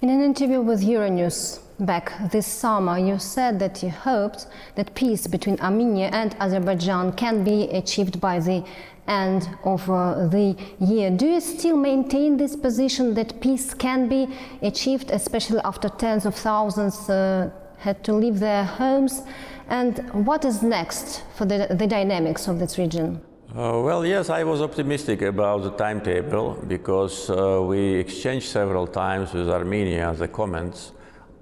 In an interview with Euronews back this summer, you said that you hoped that peace between Armenia and Azerbaijan can be achieved by the end of the year. Do you still maintain this position that peace can be achieved, especially after tens of thousands had to leave their homes? And what is next for the dynamics of this region? Well, yes, I was optimistic about the timetable because we exchanged several times with Armenia the comments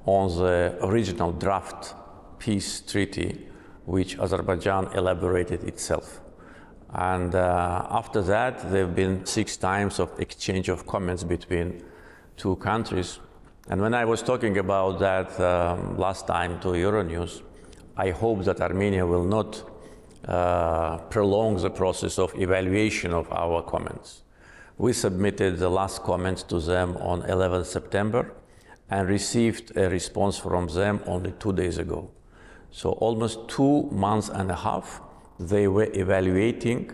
on the original draft peace treaty, which Azerbaijan elaborated itself. And after that, there have been 6 times of exchange of comments between two countries. And when I was talking about that last time to Euronews, I hope that Armenia will not prolong the process of evaluation of our comments. We submitted the last comments to them on 11th September and received a response from them only 2 days ago. So almost 2 months and a half, they were evaluating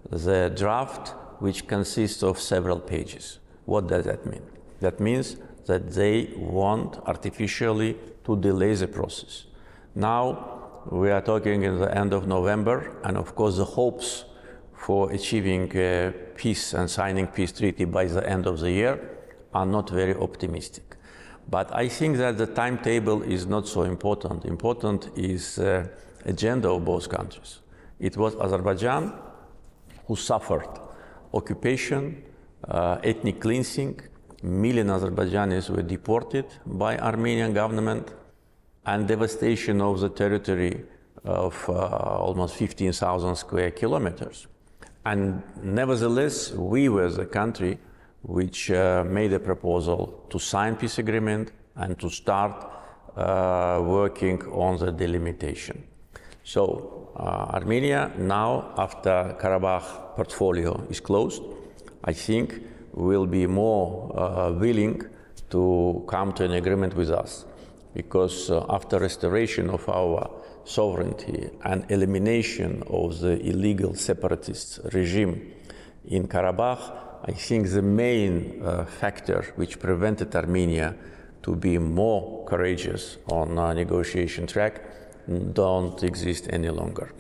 the draft, which consists of several pages. What does that mean? That means that they want artificially to delay the process. Now, we are talking in the end of November, and of course the hopes for achieving peace and signing peace treaty by the end of the year are not very optimistic. But I think that the timetable is not so important. Important is the agenda of both countries. It was Azerbaijan who suffered occupation, ethnic cleansing. Million Azerbaijanis were deported by Armenian government, and devastation of the territory of almost 15,000 square kilometers. And nevertheless, we were the country which made a proposal to sign peace agreement and to start working on the delimitation. So Armenia now, after Karabakh portfolio is closed, I think will be more willing to come to an agreement with us. Because after restoration of our sovereignty and elimination of the illegal separatist regime in Karabakh, I think the main factor which prevented Armenia to be more courageous on negotiation track don't exist any longer.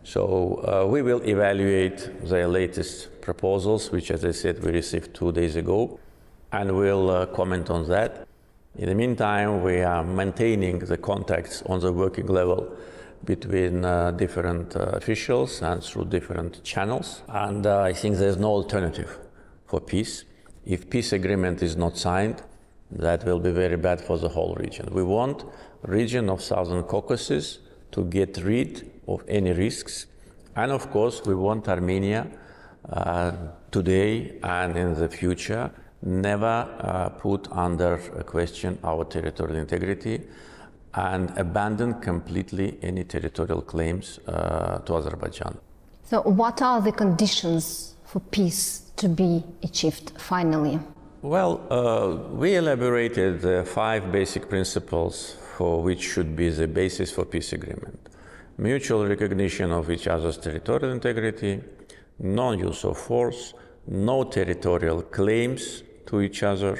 So we will evaluate the latest proposals, which, as I said, we received 2 days ago, and we'll comment on that. In the meantime, we are maintaining the contacts on the working level between different officials and through different channels. And I think there's no alternative for peace. If peace agreement is not signed, that will be very bad for the whole region. We want region of Southern Caucasus to get rid of any risks. And of course, we want Armenia today and in the future never put under question our territorial integrity and abandon completely any territorial claims to Azerbaijan. So what are the conditions for peace to be achieved finally? Well, we elaborated 5 basic principles for which should be the basis for peace agreement. Mutual recognition of each other's territorial integrity, non-use of force, no territorial claims to each other,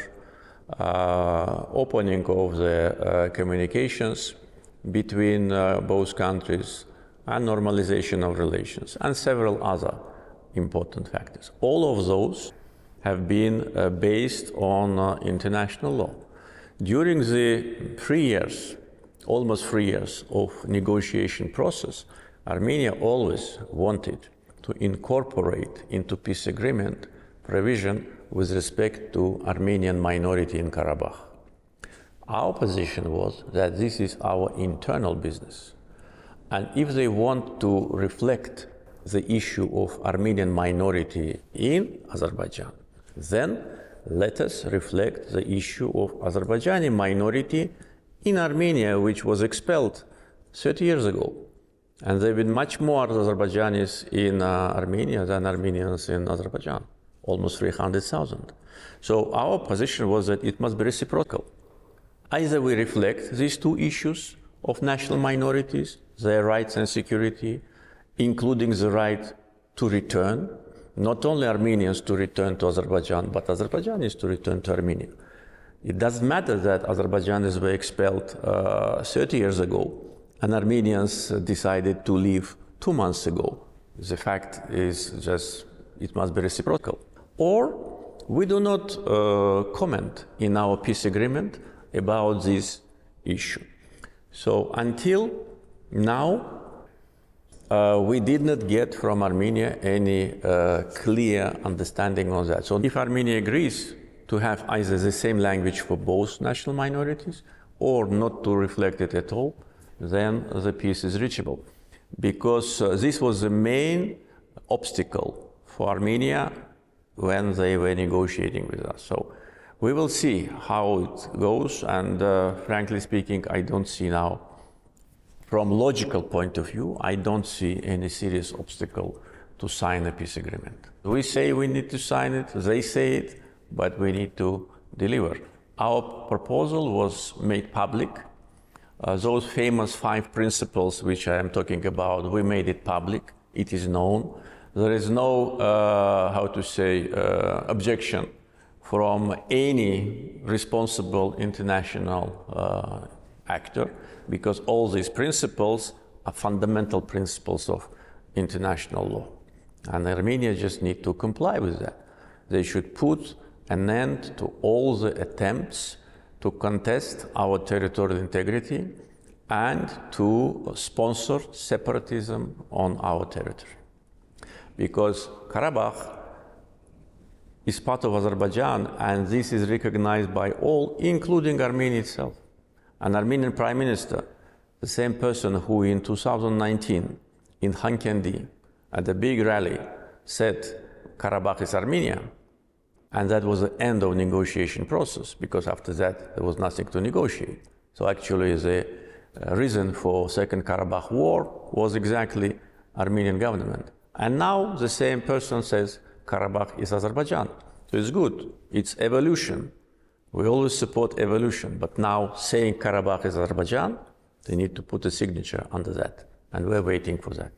opening of the communications between both countries, and normalization of relations, and several other important factors. All of those have been based on international law. During the 3 years, almost 3 years of negotiation process, Armenia always wanted to incorporate into peace agreement provision with respect to Armenian minority in Karabakh. Our position was that this is our internal business. And if they want to reflect the issue of Armenian minority in Azerbaijan, then let us reflect the issue of Azerbaijani minority in Armenia, which was expelled 30 years ago. And there have been much more Azerbaijanis in Armenia than Armenians in Azerbaijan, almost 300,000. So our position was that it must be reciprocal. Either we reflect these two issues of national minorities, their rights and security, including the right to return, not only Armenians to return to Azerbaijan, but Azerbaijanis to return to Armenia. It doesn't matter that Azerbaijanis were expelled 30 years ago and Armenians decided to leave 2 months ago. The fact is just it must be reciprocal. Or we do not comment in our peace agreement about this issue. So until now, we did not get from Armenia any clear understanding on that. So if Armenia agrees to have either the same language for both national minorities or not to reflect it at all, then the peace is reachable. Because this was the main obstacle for Armenia when they were negotiating with us. So we will see how it goes, and frankly speaking, I don't see now, from logical point of view, I don't see any serious obstacle to sign a peace agreement. We say we need to sign it, they say it, but we need to deliver. Our proposal was made public. Those famous 5 principles which I am talking about, we made it public. It is known. There is no, objection from any responsible international actor, because all these principles are fundamental principles of international law. And Armenia just need to comply with that. They should put an end to all the attempts to contest our territorial integrity and to sponsor separatism on our territory. Because Karabakh is part of Azerbaijan, and this is recognized by all, including Armenia itself. An Armenian Prime Minister, the same person who in 2019 in Khankendi at a big rally said Karabakh is Armenia, and that was the end of negotiation process, because after that there was nothing to negotiate. So actually the reason for Second Karabakh War was exactly Armenian government. And now the same person says Karabakh is Azerbaijan. So it's good, it's evolution. We always support evolution, but now saying Karabakh is Azerbaijan, they need to put a signature under that, and we're waiting for that.